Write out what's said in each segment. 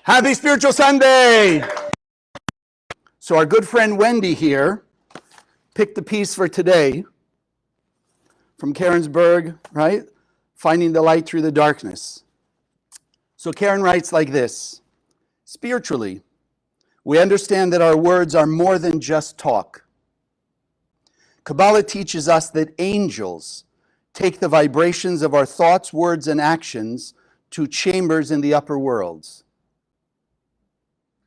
Happy Spiritual Sunday! So our good friend Wendy here picked the piece for today from Karensberg, right? Finding the light through the darkness. So Karen writes like this: spiritually, we understand that our words are more than just talk. Kabbalah teaches us that angels take the vibrations of our thoughts, words, and actions to chambers in the upper worlds.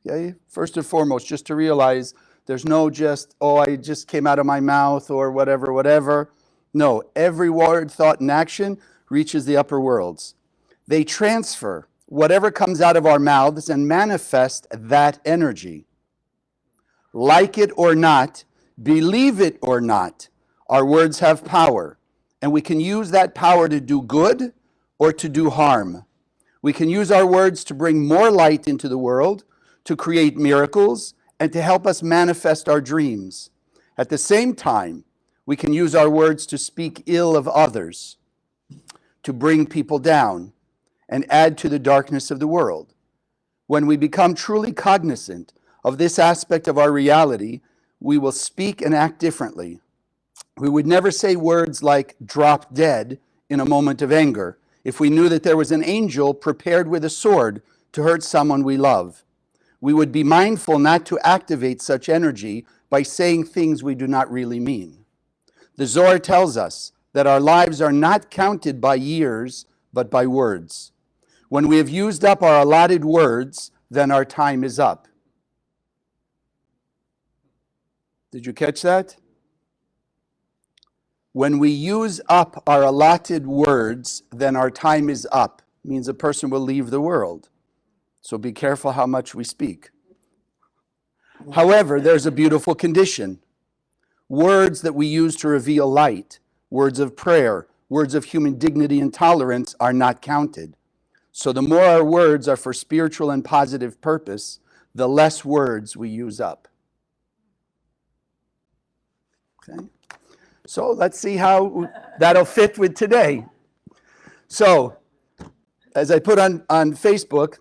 Okay? First and foremost, just to realize there's no just, oh, I just came out of my mouth or whatever. No, every word, thought, and action reaches the upper worlds. They transfer whatever comes out of our mouths and manifest that energy. Like it or not, believe it or not, our words have power, and we can use that power to do good or to do harm. We can use our words to bring more light into the world, to create miracles, and to help us manifest our dreams. At the same time, we can use our words to speak ill of others, to bring people down, and add to the darkness of the world. When we become truly cognizant of this aspect of our reality, we will speak and act differently. We would never say words like drop dead in a moment of anger if we knew that there was an angel prepared with a sword to hurt someone we love. We would be mindful not to activate such energy by saying things we do not really mean. The Zohar tells us that our lives are not counted by years, but by words. When we have used up our allotted words, then our time is up. Did you catch that? When we use up our allotted words, then our time is up. It means a person will leave the world. So be careful how much we speak. However, there's a beautiful condition. Words that we use to reveal light, words of prayer, words of human dignity and tolerance are not counted. So the more our words are for spiritual and positive purpose, the less words we use up. Okay? So let's see how that'll fit with today. So, as I put on Facebook,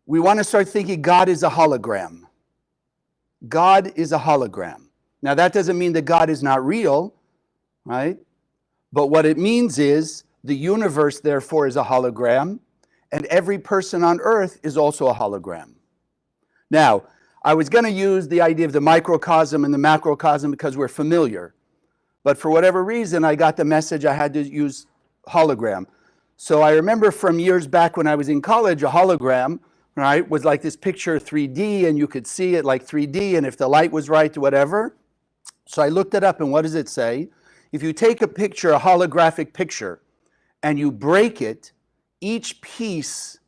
we want to start thinking God is a hologram. God is a hologram. Now that doesn't mean that God is not real, right? But what it means is the universe therefore is a hologram, and every person on earth is also a hologram. Now, I was going to use the idea of the microcosm and the macrocosm because we're familiar. But for whatever reason, I got the message I had to use hologram. So I remember from years back when I was in college, a hologram, right, was like this picture 3D, and you could see it like 3D, and if the light was right, whatever. So I looked it up, and what does it say? If you take a picture, a holographic picture, and you break it, each piece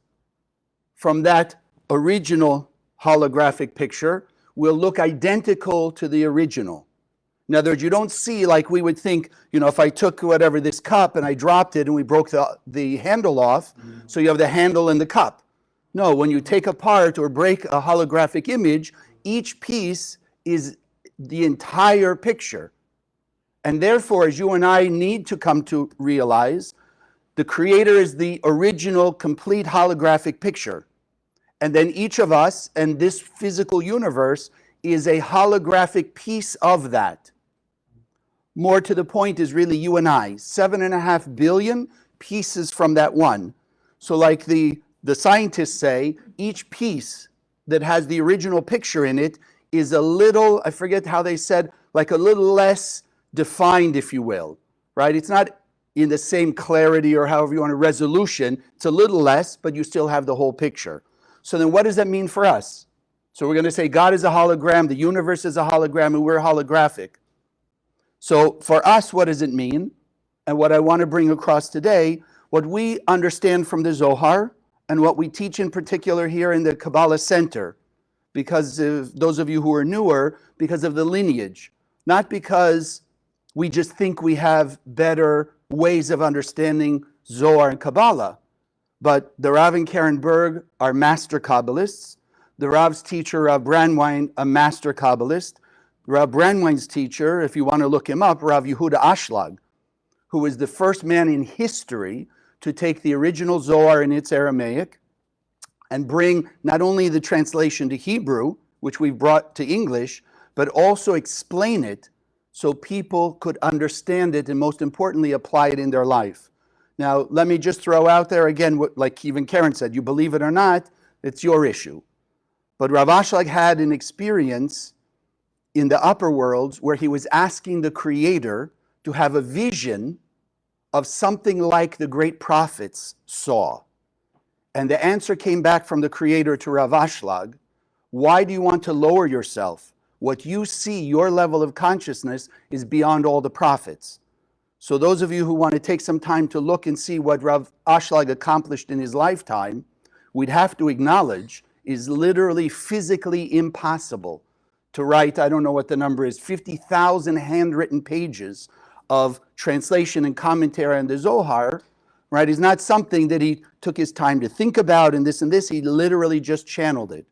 from that original holographic picture will look identical to the original. In other words, you don't see like we would think, you know, if I took whatever, this cup, and I dropped it, and we broke the handle off, so you have the handle and the cup. No, when you take apart or break a holographic image, each piece is the entire picture. And therefore, as you and I need to come to realize, the Creator is the original, complete holographic picture. And then each of us and this physical universe is a holographic piece of that. More to the point is really you and I, 7.5 billion pieces from that one. So like the scientists say, each piece that has the original picture in it is a little, I forget how they said, like a little less defined, if you will, right? It's not in the same clarity or however you want, a resolution. It's a little less, but you still have the whole picture. So then what does that mean for us? So we're going to say God is a hologram, the universe is a hologram, and we're holographic. So for us, what does it mean? And what I want to bring across today, what we understand from the Zohar, and what we teach in particular here in the Kabbalah Center, because of those of you who are newer, because of the lineage, not because we just think we have better ways of understanding Zohar and Kabbalah, but the Rav and Karen Berg are master Kabbalists. The Rav's teacher, Rav Brandwein, a master Kabbalist. Rav Brandwein's teacher, if you want to look him up, Rav Yehuda Ashlag, who was the first man in history to take the original Zohar in its Aramaic and bring not only the translation to Hebrew, which we've brought to English, but also explain it so people could understand it and most importantly, apply it in their life. Now, let me just throw out there again, like even Karen said, you believe it or not, it's your issue. But Rav Ashlag had an experience in the upper worlds where he was asking the Creator to have a vision of something like the great prophets saw. And the answer came back from the Creator to Rav Ashlag, why do you want to lower yourself? What you see, your level of consciousness, is beyond all the prophets. So those of you who want to take some time to look and see what Rav Ashlag accomplished in his lifetime, we'd have to acknowledge is literally physically impossible to write, I don't know what the number is, 50,000 handwritten pages of translation and commentary on the Zohar, right? Is not something that he took his time to think about and this, he literally just channeled it.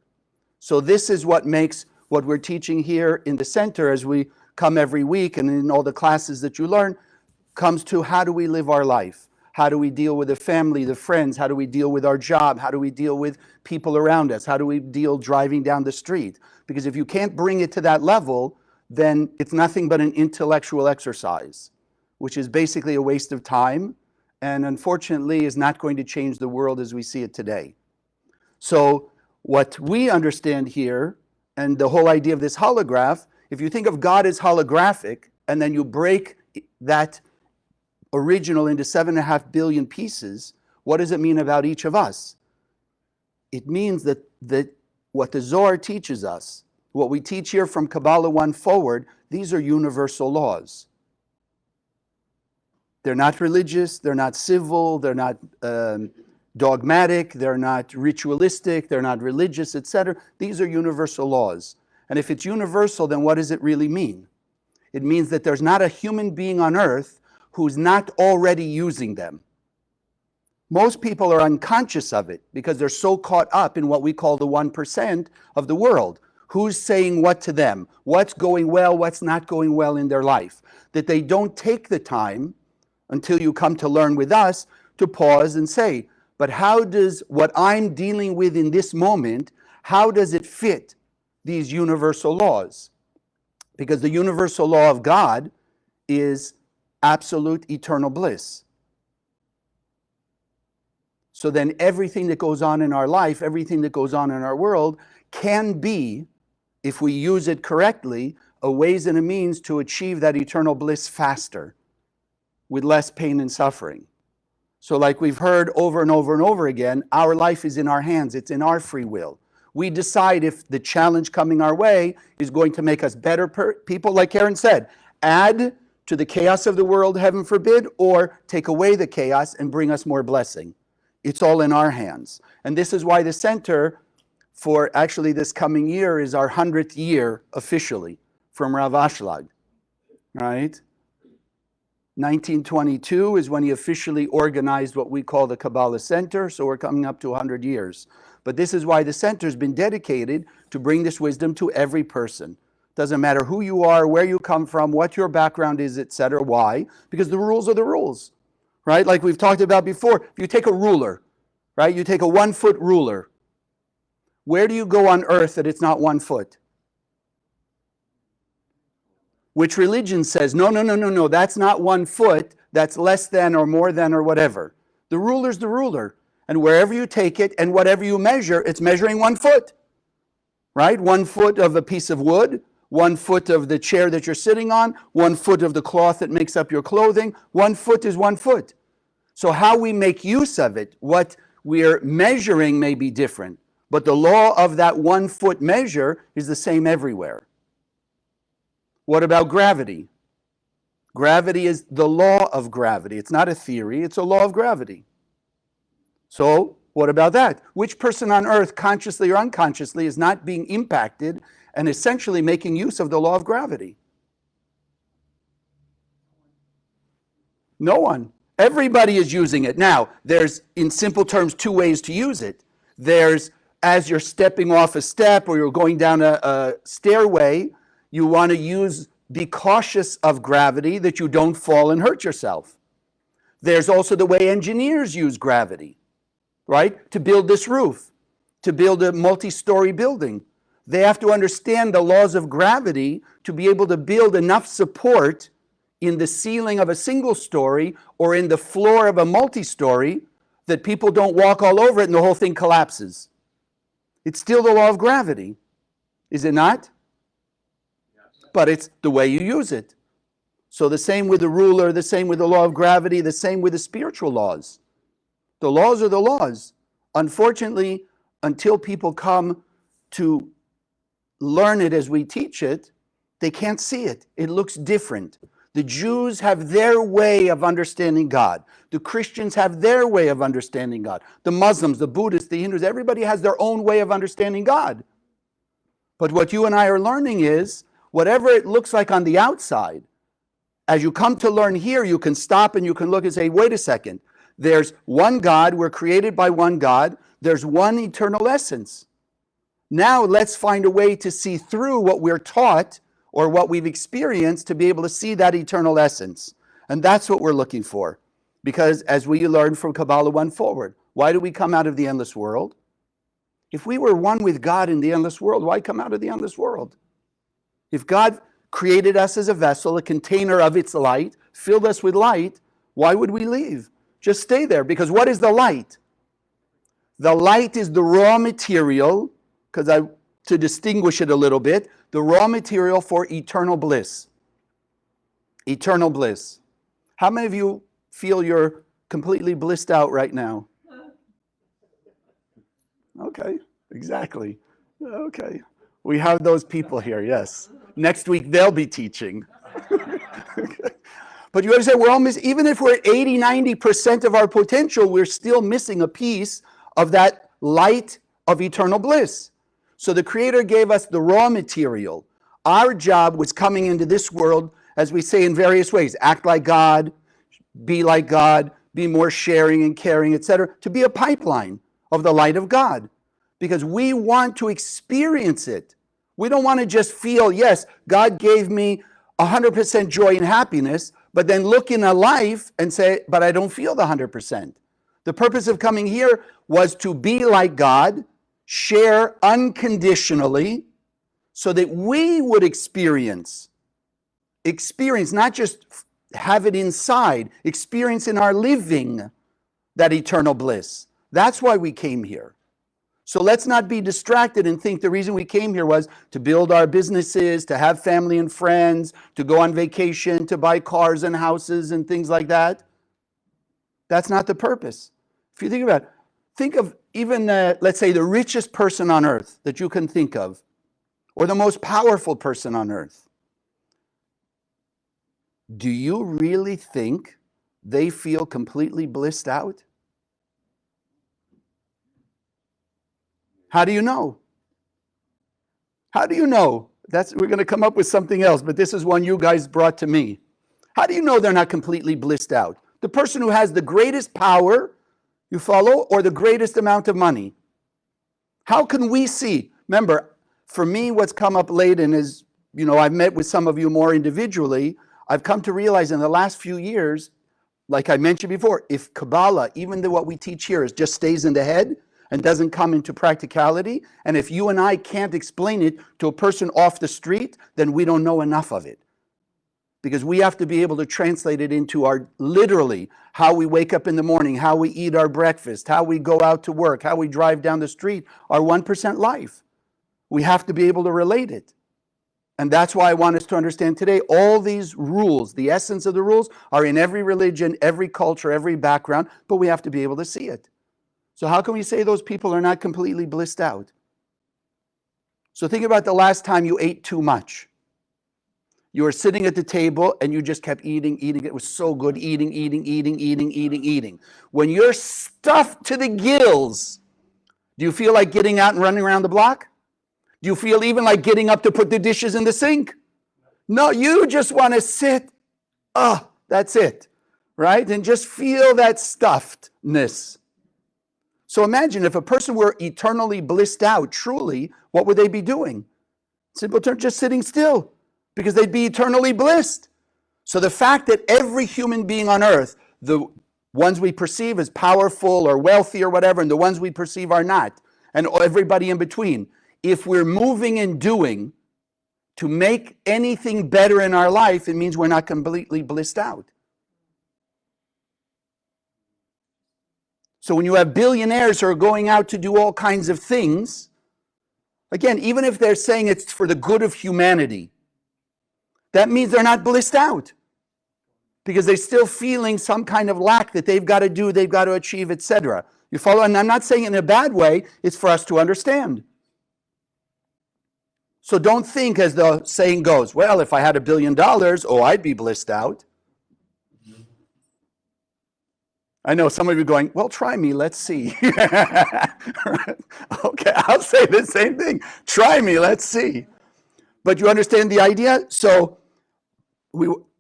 So this is what makes what we're teaching here in the center as we come every week and in all the classes that you learn, comes to how do we live our life? How do we deal with the family, the friends? How do we deal with our job? How do we deal with people around us? How do we deal driving down the street? Because if you can't bring it to that level, then it's nothing but an intellectual exercise, which is basically a waste of time and unfortunately is not going to change the world as we see it today. So what we understand here and the whole idea of this holograph, if you think of God as holographic and then you break that original into 7.5 billion pieces, what does it mean about each of us? It means that what the Zohar teaches us, what we teach here from Kabbalah 1 forward, these are universal laws. They're not religious, they're not civil, they're not dogmatic, they're not ritualistic, they're not religious, etc. These are universal laws. And if it's universal, then what does it really mean? It means that there's not a human being on earth who's not already using them. Most people are unconscious of it because they're so caught up in what we call the 1% of the world. Who's saying what to them? What's going well, what's not going well in their life? That they don't take the time until you come to learn with us to pause and say, but how does what I'm dealing with in this moment, how does it fit these universal laws? Because the universal law of God is absolute eternal bliss. So then everything that goes on in our life, everything that goes on in our world can be, if we use it correctly, a ways and a means to achieve that eternal bliss faster, with less pain and suffering. So like we've heard over and over and over again, our life is in our hands, it's in our free will. We decide if the challenge coming our way is going to make us better people, like Karen said, add to the chaos of the world, heaven forbid, or take away the chaos and bring us more blessing. It's all in our hands. And this is why the center for actually this coming year is our 100th year officially from Rav Ashlag, right? 1922 is when he officially organized what we call the Kabbalah Center, so we're coming up to 100 years. But this is why the center's been dedicated to bring this wisdom to every person. Doesn't matter who you are, where you come from, what your background is, etc. Why? Because the rules are the rules, right? Like we've talked about before, if you take a ruler, right? You take a 1-foot ruler. Where do you go on earth that it's not 1 foot? Which religion says, no, that's not 1 foot, that's less than or more than or whatever. The ruler's the ruler. And wherever you take it and whatever you measure, it's measuring 1 foot, right? 1 foot of a piece of wood, 1 foot of the chair that you're sitting on, 1 foot of the cloth that makes up your clothing. 1 foot is 1 foot. So how we make use of it, what we're measuring may be different, but the law of that 1 foot measure is the same everywhere. What about gravity? Gravity is the law of gravity. It's not a theory, it's a law of gravity. So what about that? Which person on earth, consciously or unconsciously, is not being impacted and essentially making use of the law of gravity? No one. Everybody is using it. Now, there's, in simple terms, 2 ways to use it. There's, as you're stepping off a step or you're going down a stairway, you want to be cautious of gravity that you don't fall and hurt yourself. There's also the way engineers use gravity, right? To build this roof. to build a multi-story building. They have to understand the laws of gravity to be able to build enough support in the ceiling of a single story or in the floor of a multi-story that people don't walk all over it and the whole thing collapses. It's still the law of gravity, is it not? But it's the way you use it. So the same with the ruler, the same with the law of gravity, the same with the spiritual laws. The laws are the laws. Unfortunately, until people come to learn it as we teach it, they can't see it. It looks different. The Jews have their way of understanding God. The Christians have their way of understanding God. The Muslims, the Buddhists, the Hindus, everybody has their own way of understanding God. But what you and I are learning is, whatever it looks like on the outside, as you come to learn here, you can stop and you can look and say, wait a second. There's one God. We're created by one God. There's one eternal essence. Now let's find a way to see through what we're taught or what we've experienced to be able to see that eternal essence. And that's what we're looking for. Because as we learn from Kabbalah 1 forward, why do we come out of the endless world? If we were one with God in the endless world, why come out of the endless world? If God created us as a vessel, a container of its light, filled us with light, why would we leave? Just stay there. Because what is the light? The light is the raw material, to distinguish it a little bit, the raw material for eternal bliss. Eternal bliss. How many of you feel you're completely blissed out right now? Okay, exactly. Okay. We have those people here, yes. Next week they'll be teaching. Okay. But you understand, we're all missing, even if we're at 80, 90% of our potential, we're still missing a piece of that light of eternal bliss. So the Creator gave us the raw material. Our job was coming into this world, as we say in various ways, act like God, be more sharing and caring, etc., to be a pipeline of the light of God. Because we want to experience it. We don't want to just feel, yes, God gave me 100% joy and happiness, but then look in a life and say, but I don't feel the 100%. The purpose of coming here was to be like God, share unconditionally, so that we would experience, not just have it inside, experience in our living that eternal bliss. That's why we came here. So let's not be distracted and think the reason we came here was to build our businesses, to have family and friends, to go on vacation, to buy cars and houses and things like that. That's not the purpose. If you think about it, think of even, let's say, the richest person on earth that you can think of, or the most powerful person on earth. Do you really think they feel completely blissed out? How do you know? How do you know? We're going to come up with something else, but this is one you guys brought to me. How do you know they're not completely blissed out? The person who has the greatest power, you follow, or the greatest amount of money? How can we see? Remember, for me, what's come up late and is, I've met with some of you more individually, I've come to realize in the last few years, like I mentioned before, if Kabbalah, even though what we teach here just stays in the head and doesn't come into practicality, and if you and I can't explain it to a person off the street, then we don't know enough of it. Because we have to be able to translate it into our, literally, how we wake up in the morning, how we eat our breakfast, how we go out to work, how we drive down the street, our 1% life. We have to be able to relate it. And that's why I want us to understand today, all these rules, the essence of the rules, are in every religion, every culture, every background, but we have to be able to see it. So how can we say those people are not completely blissed out? So think about the last time you ate too much. You were sitting at the table and you just kept eating. It was so good, eating. When you're stuffed to the gills, do you feel like getting out and running around the block? Do you feel even like getting up to put the dishes in the sink? No, you just want to sit. That's it, right? And just feel that stuffedness. So imagine if a person were eternally blissed out, truly, what would they be doing? Simple term, just sitting still, because they'd be eternally blissed. So the fact that every human being on earth, the ones we perceive as powerful or wealthy or whatever, and the ones we perceive are not, and everybody in between. If we're moving and doing to make anything better in our life, it means we're not completely blissed out. So when you have billionaires who are going out to do all kinds of things, again, even if they're saying it's for the good of humanity, that means they're not blissed out, because they're still feeling some kind of lack that they've got to do, they've got to achieve, etc. You follow? And I'm not saying it in a bad way, it's for us to understand. So don't think, as the saying goes, well, if I had $1 billion, oh, I'd be blissed out. I know some of you are going, well, try me, let's see. Okay, I'll say the same thing. Try me, let's see. But you understand the idea? So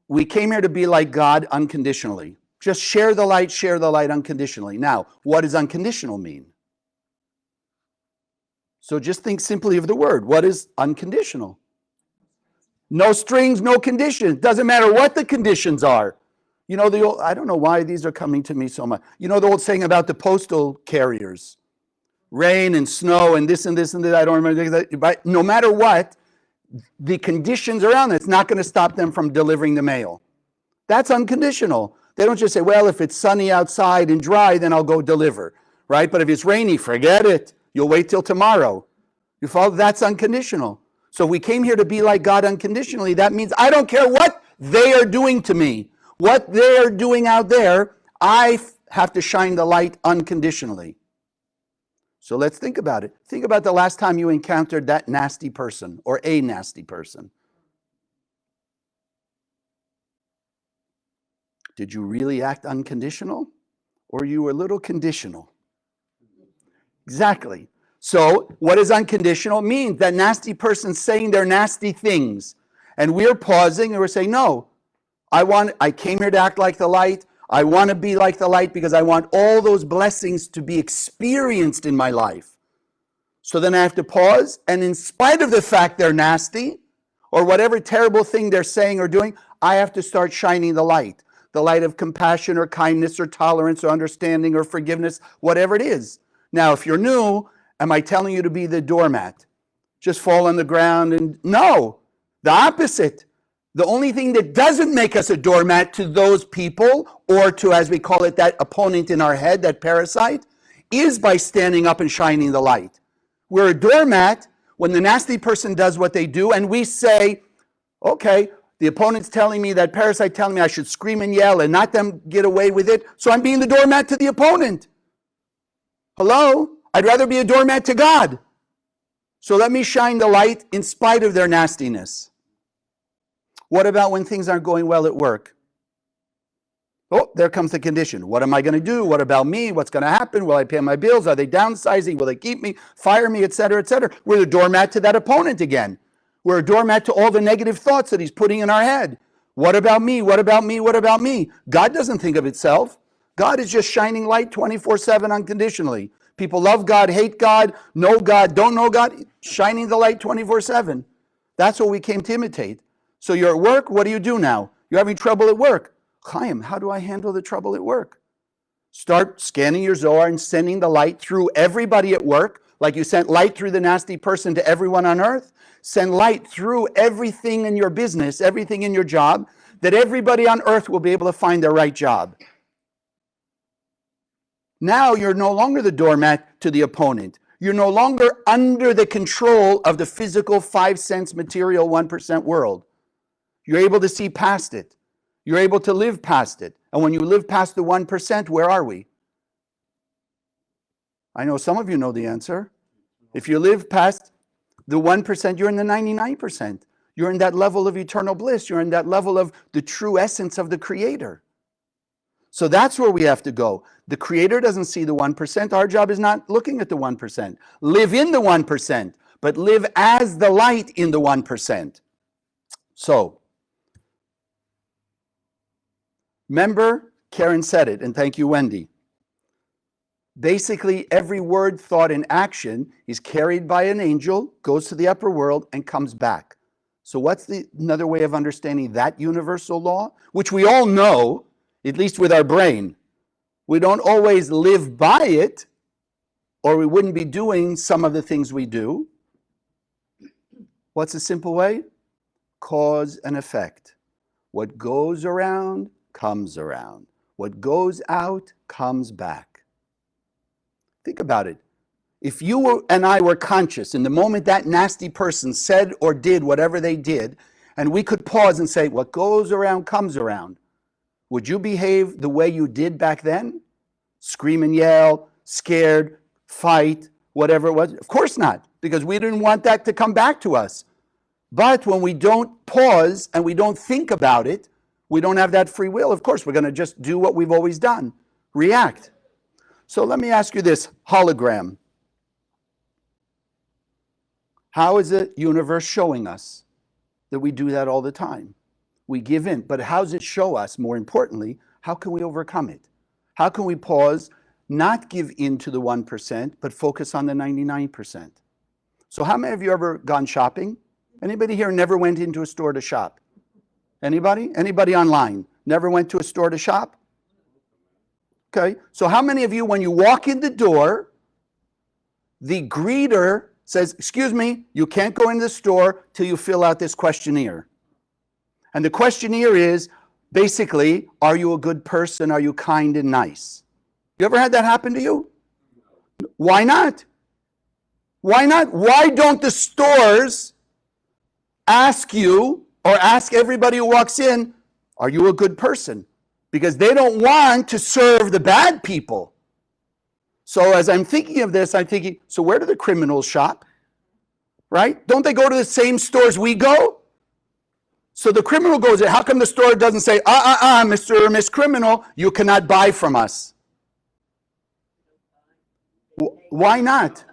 we came here to be like God unconditionally. Just share the light unconditionally. Now, what does unconditional mean? So just think simply of the word. What is unconditional? No strings, no conditions. Doesn't matter what the conditions are. You know, the old, I don't know why these are coming to me so much. You know the old saying about the postal carriers? Rain and snow and this and this and that. I don't remember that. But no matter what, the conditions around it, it's not going to stop them from delivering the mail. That's unconditional. They don't just say, well, if it's sunny outside and dry, then I'll go deliver, right? But if it's rainy, forget it. You'll wait till tomorrow. You follow? That's unconditional. So we came here to be like God unconditionally. That means I don't care what they are doing to me, what they're doing out there, I have to shine the light unconditionally. So let's think about it. Think about the last time you encountered that nasty person or a nasty person. Did you really act unconditional, or you were a little conditional? Exactly. So what does unconditional mean? That nasty person saying their nasty things, and we're pausing and we're saying, no, I came here to act like the light. I want to be like the light because I want all those blessings to be experienced in my life. So then I have to pause, and in spite of the fact they're nasty or whatever terrible thing they're saying or doing, I have to start shining the light of compassion or kindness or tolerance or understanding or forgiveness, whatever it is. Now, if you're new, am I telling you to be the doormat? Just fall on the ground and no, the opposite. The only thing that doesn't make us a doormat to those people, or to, as we call it, that opponent in our head, that parasite, is by standing up and shining the light. We're a doormat when the nasty person does what they do, and we say, okay, the opponent's telling me, that parasite telling me I should scream and yell and not them get away with it, so I'm being the doormat to the opponent. Hello? I'd rather be a doormat to God. So let me shine the light in spite of their nastiness. What about when things aren't going well at work? Oh, there comes the condition. What am I going to do? What about me? What's going to happen? Will I pay my bills? Are they downsizing? Will they keep me? Fire me? Etc., etc. We're the doormat to that opponent again. We're a doormat to all the negative thoughts that he's putting in our head. What about me? What about me? What about me? God doesn't think of itself. God is just shining light 24/7 unconditionally. People love God, hate God, know God, don't know God, shining the light 24/7. That's what we came to imitate. So you're at work, what do you do now? You're having trouble at work. Chaim, how do I handle the trouble at work? Start scanning your Zohar and sending the light through everybody at work, like you sent light through the nasty person to everyone on earth. Send light through everything in your business, everything in your job, that everybody on earth will be able to find their right job. Now you're no longer the doormat to the opponent. You're no longer under the control of the physical 5 cents material 1% world. You're able to see past it. You're able to live past it. And when you live past the 1%, where are we? I know some of you know the answer. If you live past the 1%, you're in the 99%. You're in that level of eternal bliss. You're in that level of the true essence of the Creator. So that's where we have to go. The Creator doesn't see the 1%. Our job is not looking at the 1%. Live in the 1%, but live as the light in the 1%. So, remember, Karen said it, and thank you, Wendy. Basically, every word, thought, and action is carried by an angel, goes to the upper world, and comes back. So what's another way of understanding that universal law? Which we all know, at least with our brain. We don't always live by it, or we wouldn't be doing some of the things we do. What's a simple way? Cause and effect. What goes around comes around. What goes out comes back. Think about it. If you and I were conscious in the moment that nasty person said or did whatever they did, and we could pause and say, what goes around comes around, would you behave the way you did back then? Scream and yell, scared, fight, whatever it was? Of course not, because we didn't want that to come back to us. But when we don't pause and we don't think about it, we don't have that free will. Of course, we're going to just do what we've always done, react. So let me ask you this, hologram. How is the universe showing us that we do that all the time? We give in, but how does it show us, more importantly, how can we overcome it? How can we pause, not give in to the 1%, but focus on the 99%? So how many of you ever gone shopping? Anybody here never went into a store to shop? Anybody? Anybody online never went to a store to shop? Okay, so how many of you, when you walk in the door, the greeter says, excuse me, you can't go into the store till you fill out this questionnaire. And the questionnaire is basically, are you a good person? Are you kind and nice? You ever had that happen to you? Why not? Why not? Why don't the stores ask you or ask everybody who walks in, are you a good person? Because they don't want to serve the bad people. So as I'm thinking of this, I'm thinking, so where do the criminals shop? Right? Don't they go to the same stores we go? So the criminal goes there. How come the store doesn't say, Mr. or Miss Criminal, you cannot buy from us? Why not?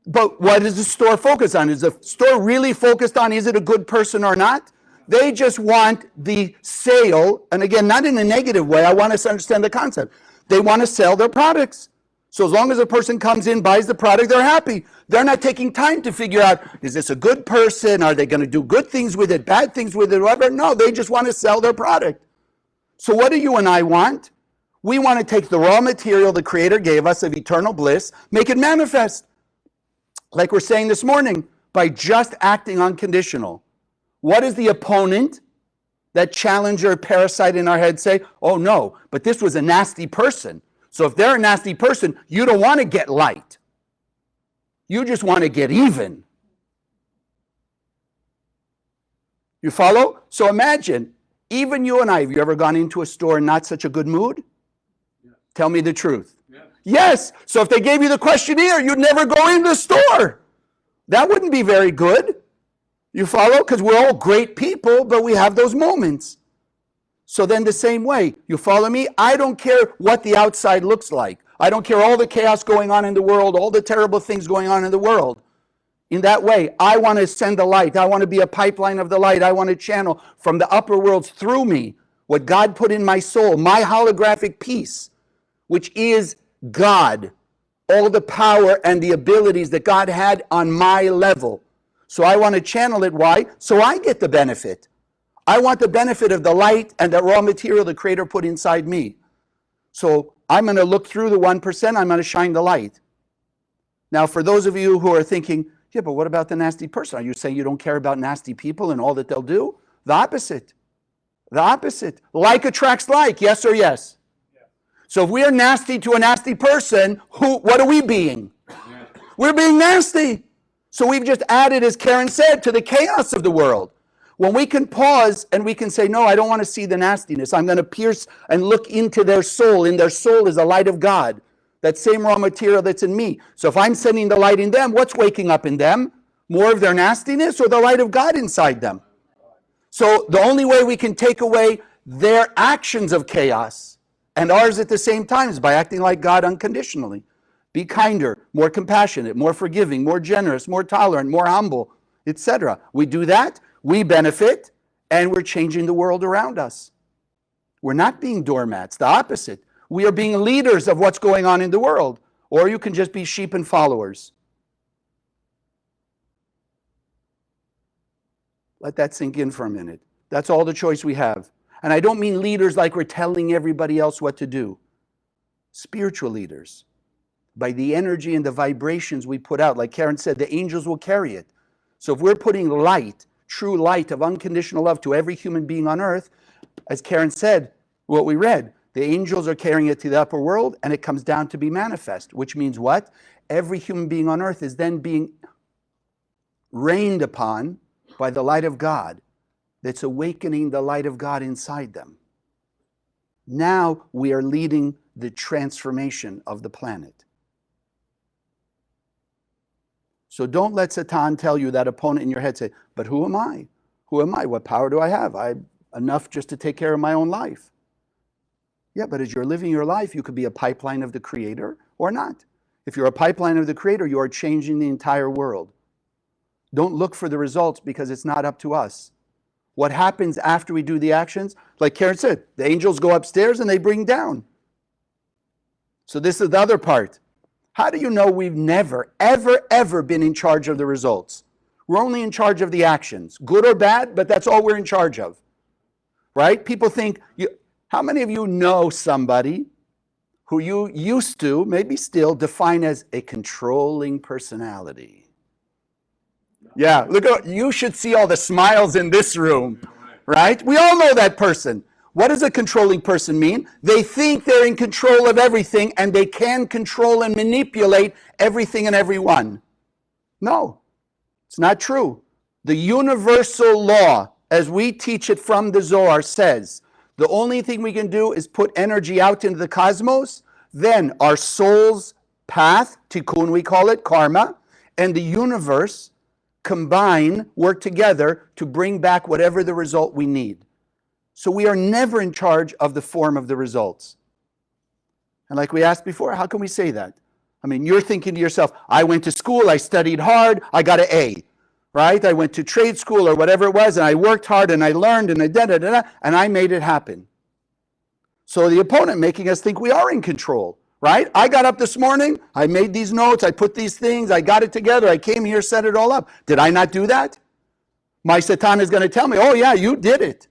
But what does the store focus on? Is the store really focused on, is it a good person or not? They just want the sale, and again, not in a negative way. I want us to understand the concept. They want to sell their products. So as long as a person comes in, buys the product, they're happy. They're not taking time to figure out, is this a good person? Are they going to do good things with it, bad things with it, whatever? No, they just want to sell their product. So what do you and I want? We want to take the raw material the Creator gave us of eternal bliss, make it manifest. Like we're saying this morning, by just acting unconditional. What does the opponent, that challenger, parasite in our head say? Oh no, but this was a nasty person. So if they're a nasty person, you don't want to get light. You just want to get even. You follow? So imagine, even you and I, have you ever gone into a store in not such a good mood? Yes. Tell me the truth. Yes. Yes. So if they gave you the questionnaire, you'd never go in the store. That wouldn't be very good. You follow? Because we're all great people, but we have those moments. So then the same way, you follow me? I don't care what the outside looks like. I don't care all the chaos going on in the world, all the terrible things going on in the world. In that way, I want to send the light. I want to be a pipeline of the light. I want to channel from the upper worlds through me what God put in my soul, my holographic piece, which is God, all the power and the abilities that God had on my level. So I want to channel it. Why? So I get the benefit. I want the benefit of the light and the raw material the Creator put inside me. So I'm going to look through the 1%, I'm going to shine the light. Now, for those of you who are thinking, yeah, but what about the nasty person? Are you saying you don't care about nasty people and all that they'll do? The opposite. The opposite. Like attracts like, yes or yes? Yes. So if we are nasty to a nasty person, what are we being? Yes. We're being nasty. So we've just added, as Karen said, to the chaos of the world. When we can pause and we can say, no, I don't want to see the nastiness. I'm going to pierce and look into their soul. In their soul is the light of God. That same raw material that's in me. So if I'm sending the light in them, what's waking up in them? More of their nastiness or the light of God inside them? So the only way we can take away their actions of chaos and ours at the same time is by acting like God unconditionally. Be kinder, more compassionate, more forgiving, more generous, more tolerant, more humble, etc. We do that. We benefit, and we're changing the world around us. We're not being doormats, the opposite. We are being leaders of what's going on in the world. Or you can just be sheep and followers. Let that sink in for a minute. That's all the choice we have. And I don't mean leaders like we're telling everybody else what to do. Spiritual leaders. by the energy and the vibrations we put out. Like Karen said, the angels will carry it. So if we're putting light, true light of unconditional love to every human being on earth, as Karen said, what we read, the angels are carrying it to the upper world and it comes down to be manifest, which means what? Every human being on earth is then being rained upon by the light of God that's awakening the light of God inside them. Now we are leading the transformation of the planet. So don't let Satan tell you, that opponent in your head, say, but who am I? Who am I? What power do I have? I'm enough just to take care of my own life. Yeah, but as you're living your life, you could be a pipeline of the Creator or not. If you're a pipeline of the Creator, you are changing the entire world. Don't look for the results because it's not up to us. What happens after we do the actions? Like Karen said, the angels go upstairs and they bring down. So this is the other part. How do you know we've never, ever, ever been in charge of the results? We're only in charge of the actions, good or bad, but that's all we're in charge of, right? People think, how many of you know somebody who you used to, maybe still, define as a controlling personality? Yeah, look, you should see all the smiles in this room, right? We all know that person. What does a controlling person mean? They think they're in control of everything and they can control and manipulate everything and everyone. No, it's not true. The universal law, as we teach it from the Zohar, says the only thing we can do is put energy out into the cosmos, then our soul's path, tikkun we call it, karma, and the universe combine, work together to bring back whatever the result we need. So we are never in charge of the form of the results. And like we asked before, how can we say that? I mean, you're thinking to yourself, I went to school, I studied hard, I got an A, right? I went to trade school or whatever it was, and I worked hard and I learned and and I made it happen. So the opponent making us think we are in control, right? I got up this morning, I made these notes, I put these things, I got it together, I came here, set it all up. Did I not do that? My Satan is going to tell me, oh yeah, you did it.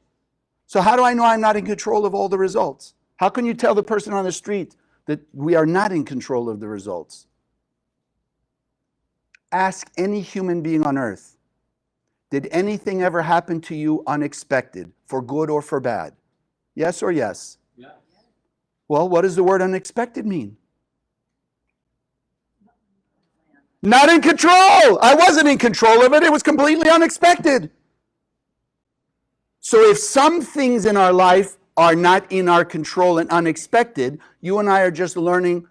So how do I know I'm not in control of all the results? How can you tell the person on the street that we are not in control of the results? Ask any human being on earth, did anything ever happen to you unexpected, for good or for bad? Yes or yes? Yes. Well, what does the word unexpected mean? Not in control. I wasn't in control of it. It was completely unexpected. So if some things in our life are not in our control and unexpected, you and I are just learning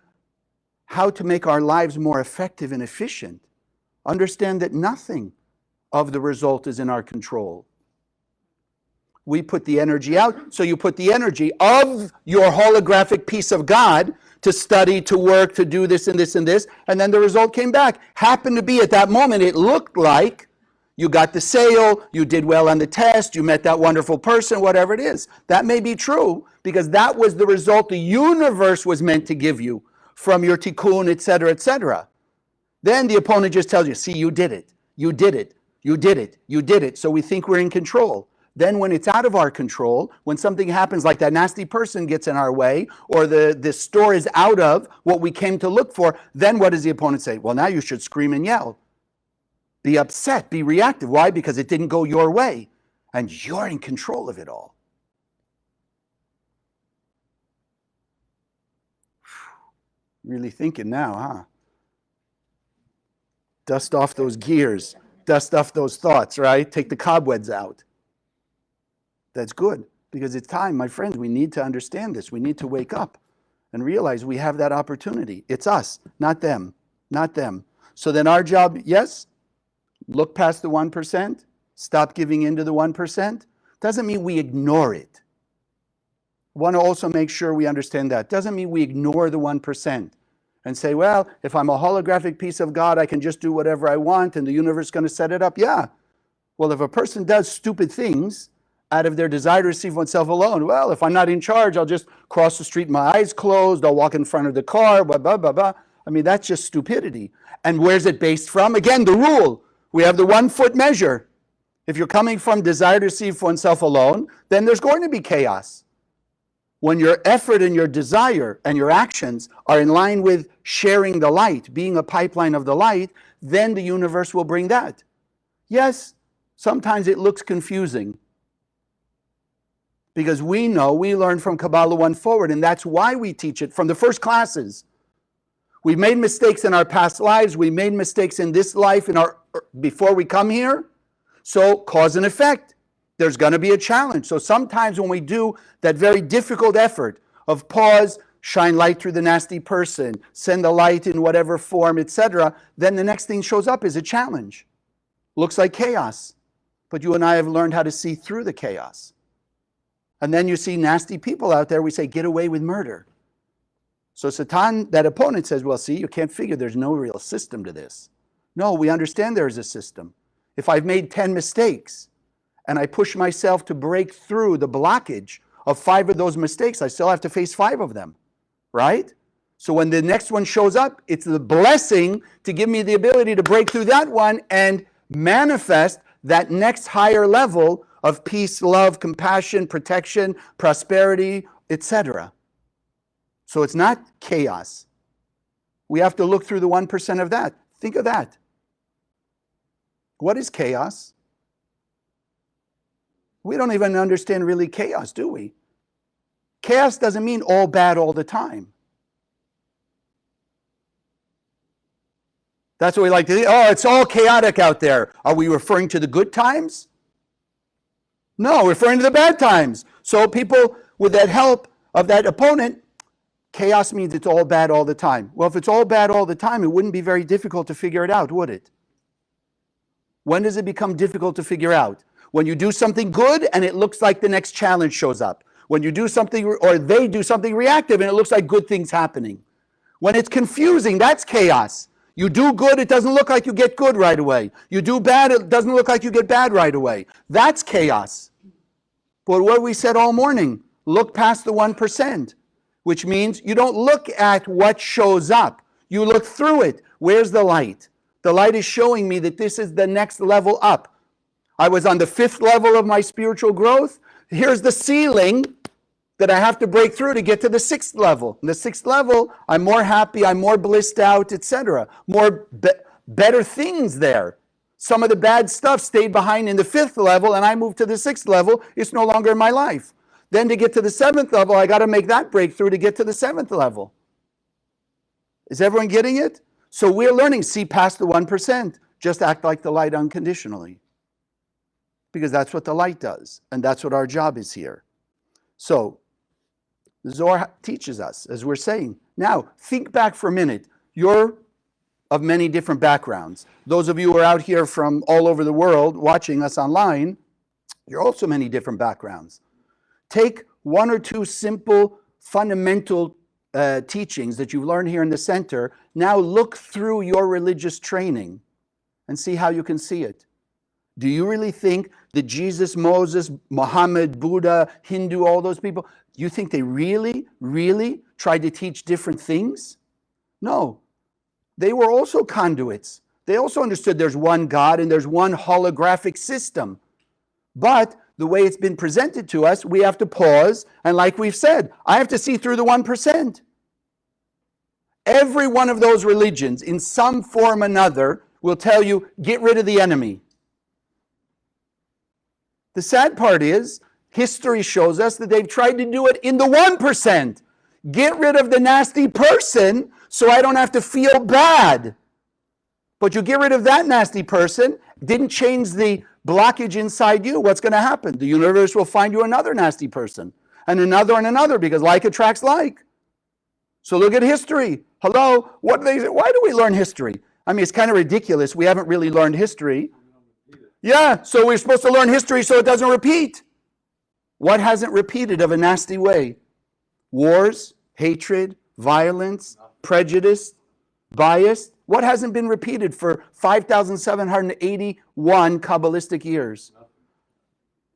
how to make our lives more effective and efficient. Understand that nothing of the result is in our control. We put the energy out, so you put the energy of your holographic piece of God to study, to work, to do this and this and this, and then the result came back. Happened to be at that moment, it looked like you got the sale, you did well on the test, you met that wonderful person, whatever it is. That may be true because that was the result the universe was meant to give you from your tikkun, etc., etc. Then the opponent just tells you, see, you did it, you did it, you did it, you did it. So we think we're in control. Then when it's out of our control, when something happens like that nasty person gets in our way, or the store is out of what we came to look for, then what does the opponent say? Well, now you should scream and yell. Be upset, be reactive. Why? Because it didn't go your way. And you're in control of it all. Really thinking now, huh? Dust off those gears. Dust off those thoughts, right? Take the cobwebs out. That's good. Because it's time, my friends, we need to understand this. We need to wake up and realize we have that opportunity. It's us, not them. Not them. So then our job, yes, look past the 1%, stop giving in to the 1%. Doesn't mean we ignore it. I want to also make sure we understand that. Doesn't mean we ignore the 1% and say, well, if I'm a holographic piece of God, I can just do whatever I want and the universe is going to set it up. Yeah. Well, if a person does stupid things out of their desire to receive oneself alone, well, if I'm not in charge, I'll just cross the street, my eyes closed, I'll walk in front of the car, blah, blah, blah, blah. I mean, that's just stupidity. And where's it based from? Again, the rule. We have the 1 foot measure. If you're coming from desire to receive oneself alone, then there's going to be chaos. When your effort and your desire and your actions are in line with sharing the light, being a pipeline of the light, then the universe will bring that. Yes, sometimes it looks confusing. Because we know, we learn from Kabbalah 1 forward, and that's why we teach it from the first classes. We've made mistakes in our past lives. We made mistakes in this life before we come here. So cause and effect. There's going to be a challenge. So sometimes when we do that very difficult effort of pause, shine light through the nasty person, send the light in whatever form, etc., then the next thing shows up is a challenge. Looks like chaos. But you and I have learned how to see through the chaos. And then you see nasty people out there, we say, get away with murder. So Satan, that opponent, says, well, see, you can't figure there's no real system to this. No, we understand there is a system. If I've made 10 mistakes and I push myself to break through the blockage of 5 of those mistakes, I still have to face 5 of them, right? So when the next one shows up, it's the blessing to give me the ability to break through that one and manifest that next higher level of peace, love, compassion, protection, prosperity, etc. So it's not chaos. We have to look through the 1% of that. Think of that. What is chaos? We don't even understand really chaos, do we? Chaos doesn't mean all bad all the time. That's what we like to think. Oh, it's all chaotic out there. Are we referring to the good times? No, referring to the bad times. So people with that help of that opponent, chaos means it's all bad all the time. Well, if it's all bad all the time, it wouldn't be very difficult to figure it out, would it? When does it become difficult to figure out? When you do something good and it looks like the next challenge shows up. When you do something, or they do something reactive and it looks like good things happening. When it's confusing, that's chaos. You do good, it doesn't look like you get good right away. You do bad, it doesn't look like you get bad right away. That's chaos. But what we said all morning, look past the 1%, which means you don't look at what shows up. You look through it. Where's the light? The light is showing me that this is the next level up. I was on the 5th level of my spiritual growth. Here's the ceiling that I have to break through to get to the 6th level. In the 6th level, I'm more happy, I'm more blissed out, etc. Better things there. Some of the bad stuff stayed behind in the 5th level and I moved to the 6th level. It's no longer in my life. Then to get to the 7th level, I got to make that breakthrough to get to the 7th level. Is everyone getting it? So we're learning, see past the 1%. Just act like the light unconditionally. Because that's what the light does. And that's what our job is here. So the Zohar teaches us, as we're saying. Now, think back for a minute. You're of many different backgrounds. Those of you who are out here from all over the world watching us online, you're also many different backgrounds. Take 1 or 2 simple, fundamental teachings that you've learned here in the center. Now look through your religious training and see how you can see it. Do you really think that Jesus, Moses, Muhammad, Buddha, Hindu, all those people, you think they really, really tried to teach different things? No. They were also conduits. They also understood there's one God and there's one holographic system. But the way it's been presented to us, we have to pause. And like we've said, I have to see through the 1%. Every one of those religions, in some form or another, will tell you, get rid of the enemy. The sad part is, history shows us that they've tried to do it in the 1%. Get rid of the nasty person so I don't have to feel bad. But you get rid of that nasty person, didn't change the blockage inside you. What's going to happen? The universe will find you another nasty person, and another, because like attracts like. So look at history. Hello, what do they say? Why do we learn history? I mean, it's kind of ridiculous. We haven't really learned history. Yeah, so we're supposed to learn history so it doesn't repeat. What hasn't repeated of a nasty way? Wars, hatred, violence, prejudice, bias. What hasn't been repeated for 5,781 Kabbalistic years?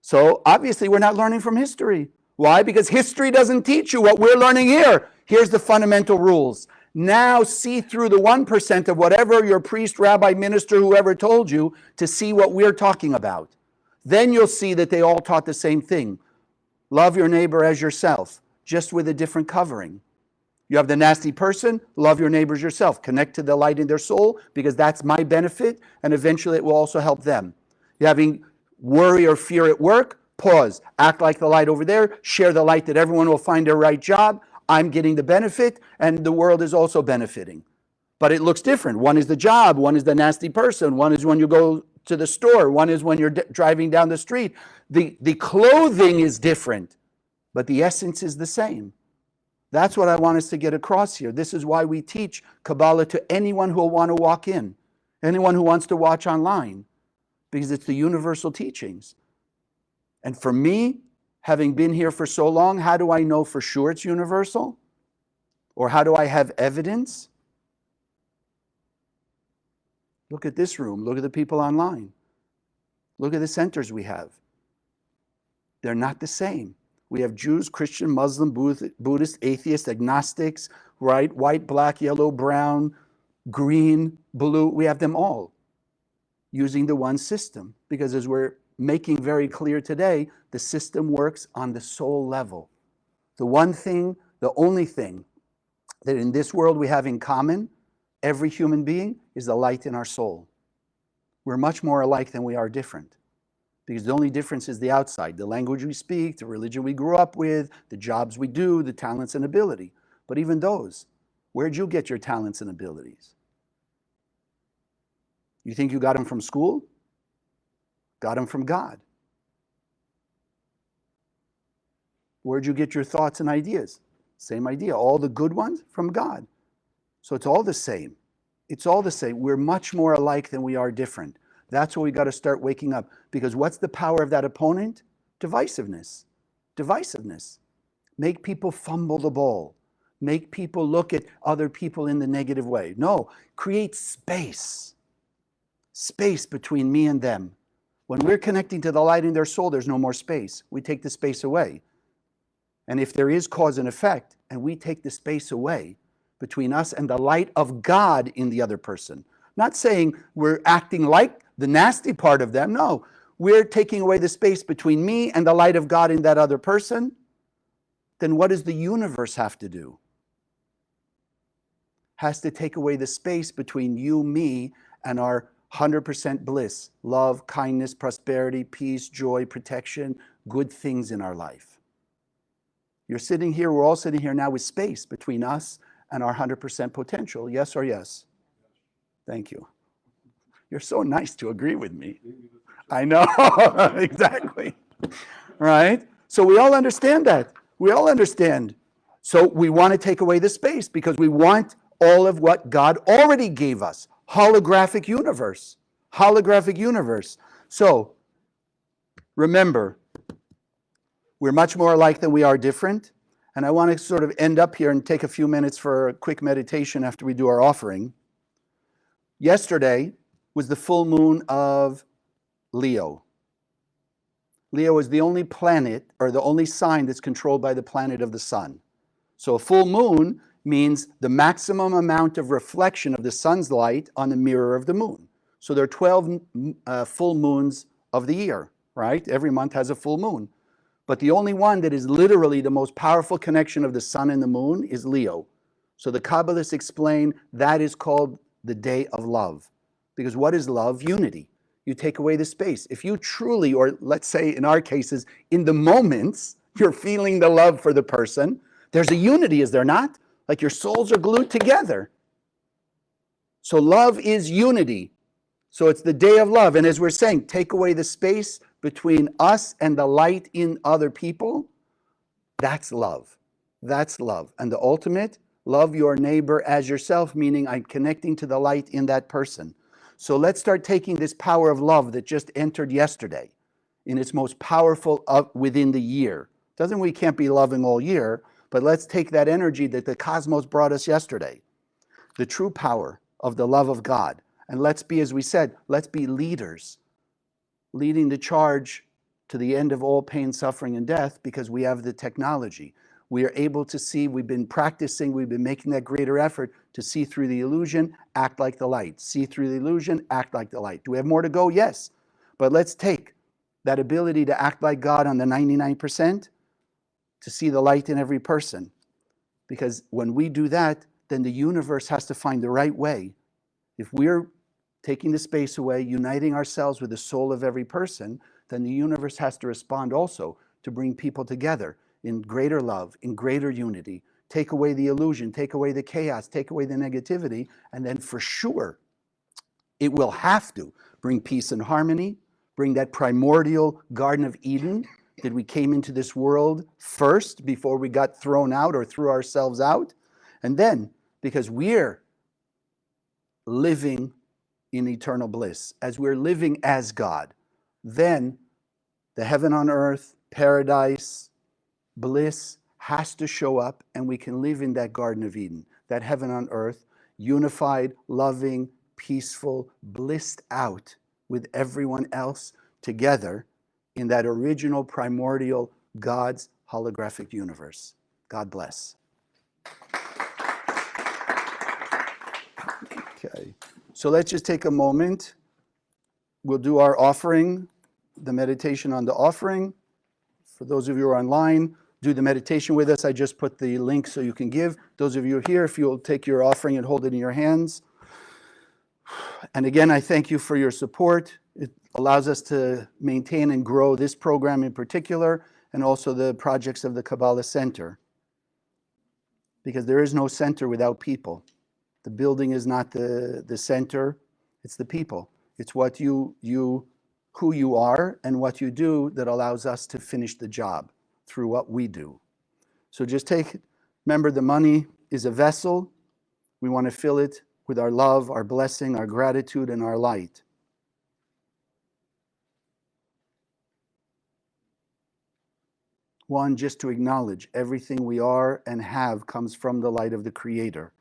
So obviously we're not learning from history. Why? Because history doesn't teach you what we're learning here. Here's the fundamental rules. Now see through the 1% of whatever your priest, rabbi, minister, whoever told you to see what we're talking about. Then you'll see that they all taught the same thing. Love your neighbor as yourself. just with a different covering. You have the nasty person, love your neighbors yourself. Connect to the light in their soul because that's my benefit and eventually it will also help them. You're having worry or fear at work, pause. Act like the light over there. Share the light that everyone will find their right job. I'm getting the benefit and the world is also benefiting. But it looks different. One is the job. One is the nasty person. One is when you go to the store. One is when you're driving down the street. The clothing is different, but the essence is the same. That's what I want us to get across here. This is why we teach Kabbalah to anyone who will want to walk in, anyone who wants to watch online, because it's the universal teachings. And for me, having been here for so long, how do I know for sure it's universal? Or how do I have evidence? Look at this room. Look at the people online. Look at the centers we have. They're not the same. We have Jews, Christian, Muslim, Buddhist, atheist, agnostics, right? White, black, yellow, brown, green, blue. We have them all using the one system. Because as we're making very clear today, the system works on the soul level. The one thing, the only thing that in this world we have in common, every human being, is the light in our soul. We're much more alike than we are different. Because the only difference is the outside, the language we speak, the religion we grew up with, the jobs we do, the talents and ability. But even those, where'd you get your talents and abilities? You think you got them from school? Got them from God. Where'd you get your thoughts and ideas? Same idea. All the good ones from God. So it's all the same. It's all the same. We're much more alike than we are different. That's where we got to start waking up. Because what's the power of that opponent? Divisiveness. Divisiveness. Make people fumble the ball. Make people look at other people in the negative way. No, create space. Space between me and them. When we're connecting to the light in their soul, there's no more space. We take the space away. And if there is cause and effect, and we take the space away between us and the light of God in the other person. Not saying we're acting like the nasty part of them. No, we're taking away the space between me and the light of God in that other person. Then what does the universe have to do? Has to take away the space between you, me, and our 100% bliss, love, kindness, prosperity, peace, joy, protection, good things in our life. You're sitting here, we're all sitting here now with space between us and our 100% potential. Yes or yes? Thank you. You're so nice to agree with me. I know, exactly. Right? So we all understand that. We all understand. So we want to take away the space because we want all of what God already gave us. Holographic universe. Holographic universe. So remember, we're much more alike than we are different. And I want to sort of end up here and take a few minutes for a quick meditation after we do our offering. Yesterday was the full moon of Leo. Leo is the only planet or the only sign that's controlled by the planet of the sun. So a full moon means the maximum amount of reflection of the sun's light on the mirror of the moon. So there are 12 full moons of the year, right? Every month has a full moon. But the only one that is literally the most powerful connection of the sun and the moon is Leo. So the Kabbalists explain that is called the day of love. Because what is love? Unity. You take away the space. If you truly, or let's say in our cases, in the moments, you're feeling the love for the person, there's a unity, is there not? Like your souls are glued together. So love is unity. So it's the day of love. And as we're saying, take away the space between us and the light in other people. That's love. That's love. And the ultimate, love your neighbor as yourself, meaning I'm connecting to the light in that person. So let's start taking this power of love that just entered yesterday in its most powerful within the year. Doesn't mean we can't be loving all year, but let's take that energy that the cosmos brought us yesterday, the true power of the love of God. And let's be, as we said, let's be leaders, leading the charge to the end of all pain, suffering, and death because we have the technology. We are able to see, we've been practicing, we've been making that greater effort to see through the illusion, act like the light. See through the illusion, act like the light. Do we have more to go? Yes. But let's take that ability to act like God on the 99% to see the light in every person. Because when we do that, then the universe has to find the right way. If we're taking the space away, uniting ourselves with the soul of every person, then the universe has to respond also to bring people together in greater love, in greater unity, take away the illusion, take away the chaos, take away the negativity, and then for sure, it will have to bring peace and harmony, bring that primordial Garden of Eden that we came into this world first before we got thrown out or threw ourselves out. And then, because we're living in eternal bliss, as we're living as God, then the heaven on earth, paradise, bliss has to show up, and we can live in that Garden of Eden, that heaven on earth, unified, loving, peaceful, blissed out with everyone else together in that original primordial God's holographic universe. God bless. Okay, so let's just take a moment. We'll do our offering, the meditation on the offering. For those of you who are online, do the meditation with us. I just put the link so you can give. Those of you who are here, if you'll take your offering and hold it in your hands. And again, I thank you for your support. It allows us to maintain and grow this program in particular, and also the projects of the Kabbalah Center. Because there is no center without people. The building is not the center, it's the people. It's what who you are and what you do that allows us to finish the job through what we do. So just remember the money is a vessel. We want to fill it with our love, our blessing, our gratitude, and our light. One, just to acknowledge everything we are and have comes from the light of the Creator.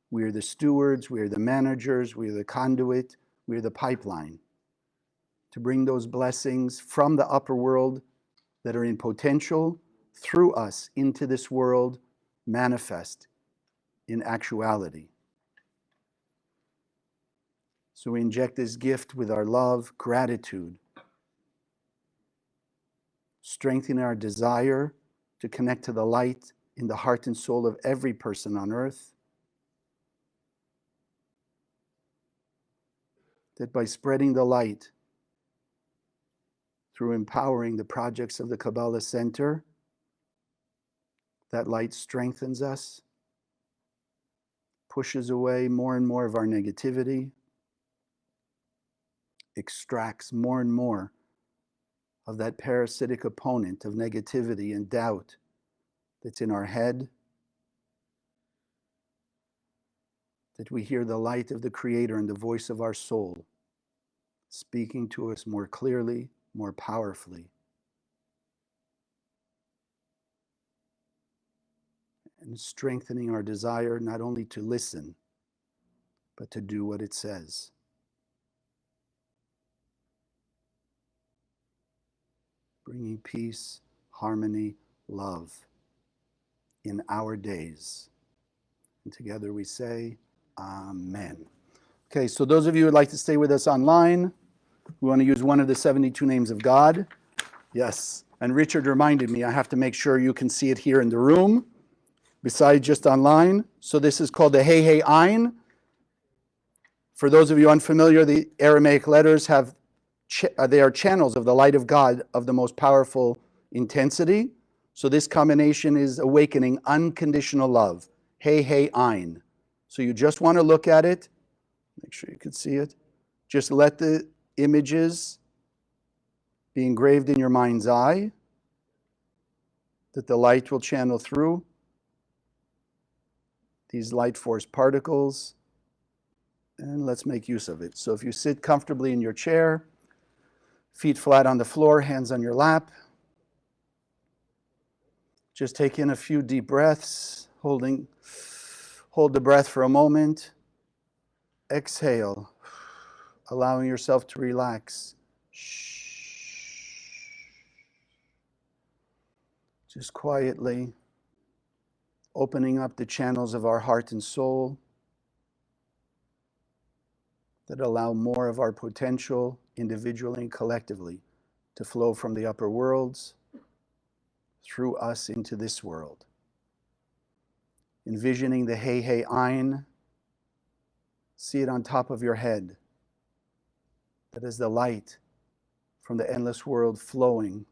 We are the stewards, we are the managers, we are the conduit, we are the pipeline to bring those blessings from the upper world that are in potential through us into this world, manifest in actuality. So we inject this gift with our love, gratitude, strengthening our desire to connect to the light in the heart and soul of every person on earth. That by spreading the light through empowering the projects of the Kabbalah Center, that light strengthens us, pushes away more and more of our negativity, extracts more and more of that parasitic opponent of negativity and doubt that's in our head, that we hear the light of the Creator and the voice of our soul speaking to us more clearly, more powerfully. And strengthening our desire not only to listen, but to do what it says. Bringing peace, harmony, love in our days. And together we say, Amen. Okay, so those of you who would like to stay with us online, we want to use one of the 72 names of God. Yes, and Richard reminded me I have to make sure you can see it here in the room, besides just online. So this is called the Heihei Ein. For those of you unfamiliar, the Aramaic letters they are channels of the light of God of the most powerful intensity. So this combination is awakening unconditional love. Heihei Ein. So you just want to look at it. Make sure you can see it. Just let the images be engraved in your mind's eye, that the light will channel through these light force particles, and let's make use of it. So if you sit comfortably in your chair, feet flat on the floor, hands on your lap, just take in a few deep breaths, hold the breath for a moment, exhale, allowing yourself to relax. Just quietly opening up the channels of our heart and soul that allow more of our potential individually and collectively to flow from the upper worlds through us into this world. Envisioning the Heihei Ein, see it on top of your head. That is the light from the endless world flowing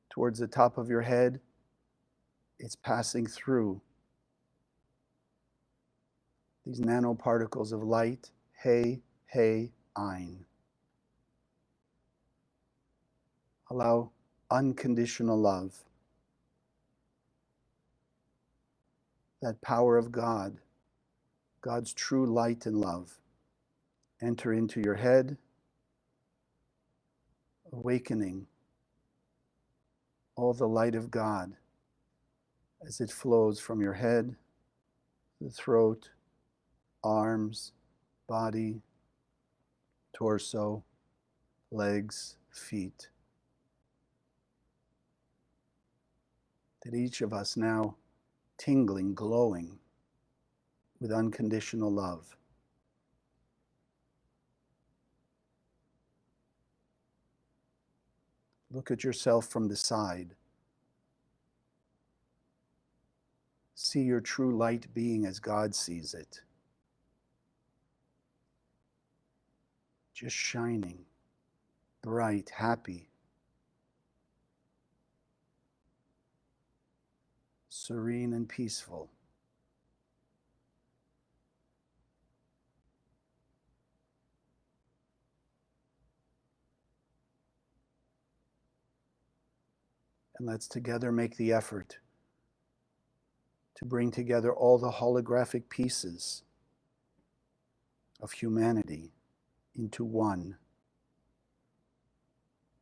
towards the top of your head. It's passing through these nanoparticles of light, Heihei Ein. Allow unconditional love, that power of God, God's true light and love, enter into your head, awakening all the light of God as it flows from your head, the throat, arms, body, torso, legs, feet. That each of us now tingling, glowing with unconditional love. Look at yourself from the side. See your true light being as God sees it. Just shining, bright, happy, serene and peaceful. And let's together make the effort to bring together all the holographic pieces of humanity into one,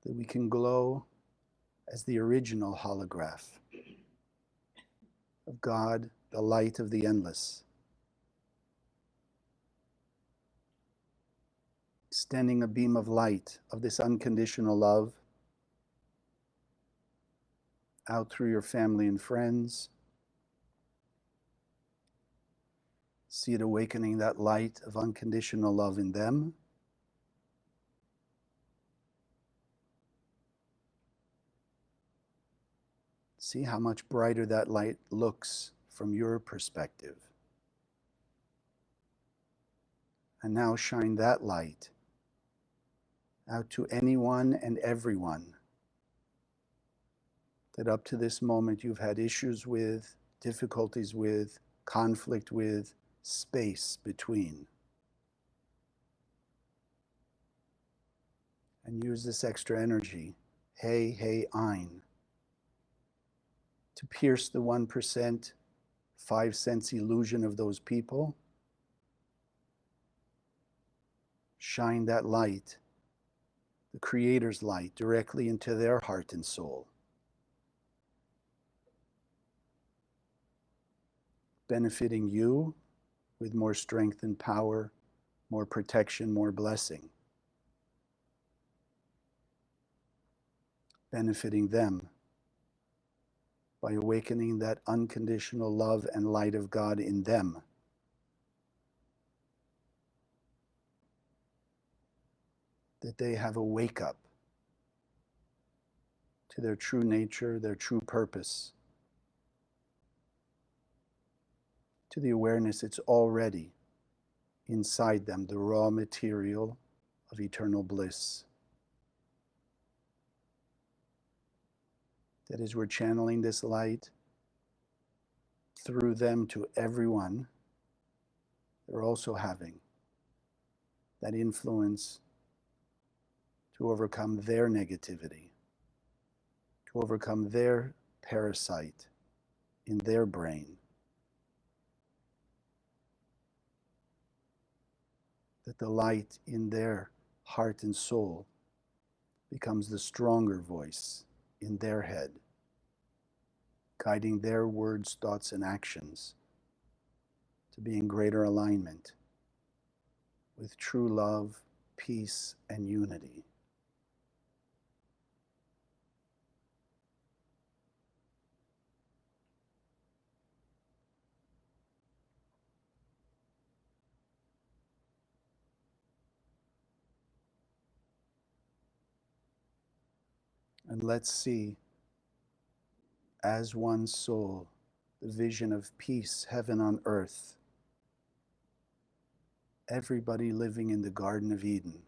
that we can glow as the original holograph of God, the light of the endless, extending a beam of light of this unconditional love out through your family and friends. See it awakening that light of unconditional love in them. See how much brighter that light looks from your perspective. And now shine that light out to anyone and everyone that up to this moment you've had issues with, difficulties with, conflict with, space between. And use this extra energy, Heihei Ein, to pierce the 1%, 5 cents illusion of those people. Shine that light, the Creator's light, directly into their heart and soul, benefiting you with more strength and power, more protection, more blessing. Benefiting them by awakening that unconditional love and light of God in them. That they have a wake up to their true nature, their true purpose, to the awareness it's already inside them, the raw material of eternal bliss. That as we're channeling this light through them to everyone, they're also having that influence to overcome their negativity, to overcome their parasite in their brain. That the light in their heart and soul becomes the stronger voice in their head, guiding their words, thoughts, and actions to be in greater alignment with true love, peace, and unity. And let's see as one soul, the vision of peace, heaven on earth. Everybody living in the Garden of Eden.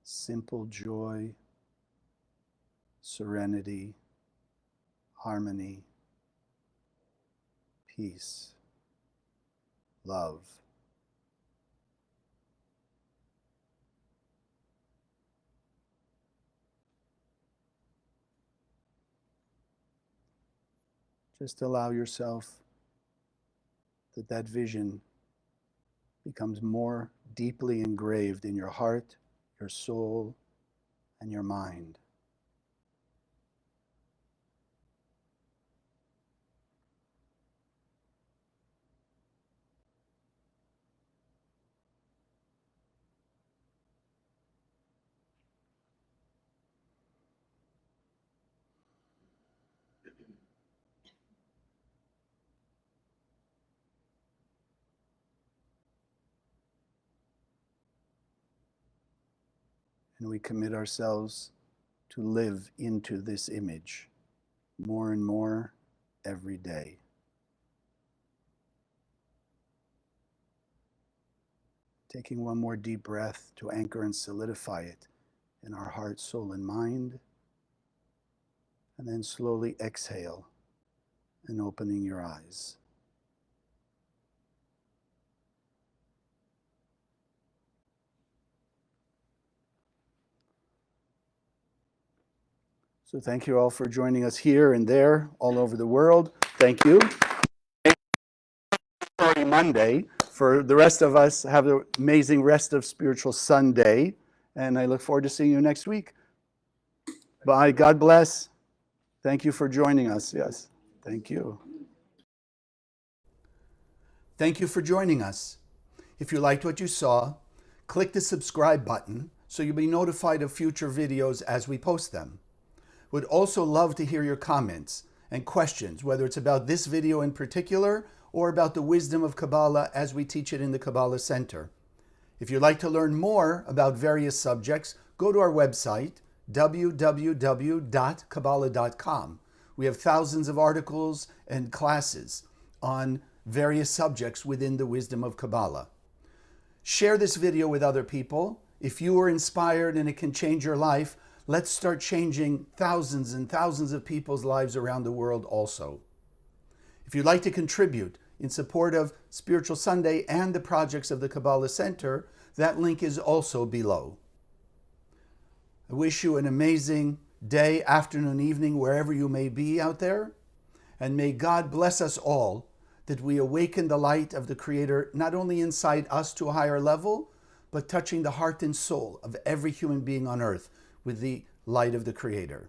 Simple joy, serenity, harmony, peace, love. Just allow yourself that vision becomes more deeply engraved in your heart, your soul, and your mind. And we commit ourselves to live into this image more and more every day. Taking one more deep breath to anchor and solidify it in our heart, soul, and mind. And then slowly exhale and opening your eyes. So thank you all for joining us here and there, all over the world. Thank you. Already Monday. For the rest of us, have an amazing rest of Spiritual Sunday. And I look forward to seeing you next week. Bye. God bless. Thank you for joining us. Yes. Thank you. Thank you for joining us. If you liked what you saw, click the subscribe button so you'll be notified of future videos as we post them. Would also love to hear your comments and questions, whether it's about this video in particular or about the wisdom of Kabbalah as we teach it in the Kabbalah Center. If you'd like to learn more about various subjects, go to our website, www.kabbalah.com. We have thousands of articles and classes on various subjects within the wisdom of Kabbalah. Share this video with other people. If you are inspired and it can change your life, let's start changing thousands and thousands of people's lives around the world also. If you'd like to contribute in support of Spiritual Sunday and the projects of the Kabbalah Center, that link is also below. I wish you an amazing day, afternoon, evening, wherever you may be out there. And may God bless us all that we awaken the light of the Creator, not only inside us to a higher level, but touching the heart and soul of every human being on earth with the light of the Creator.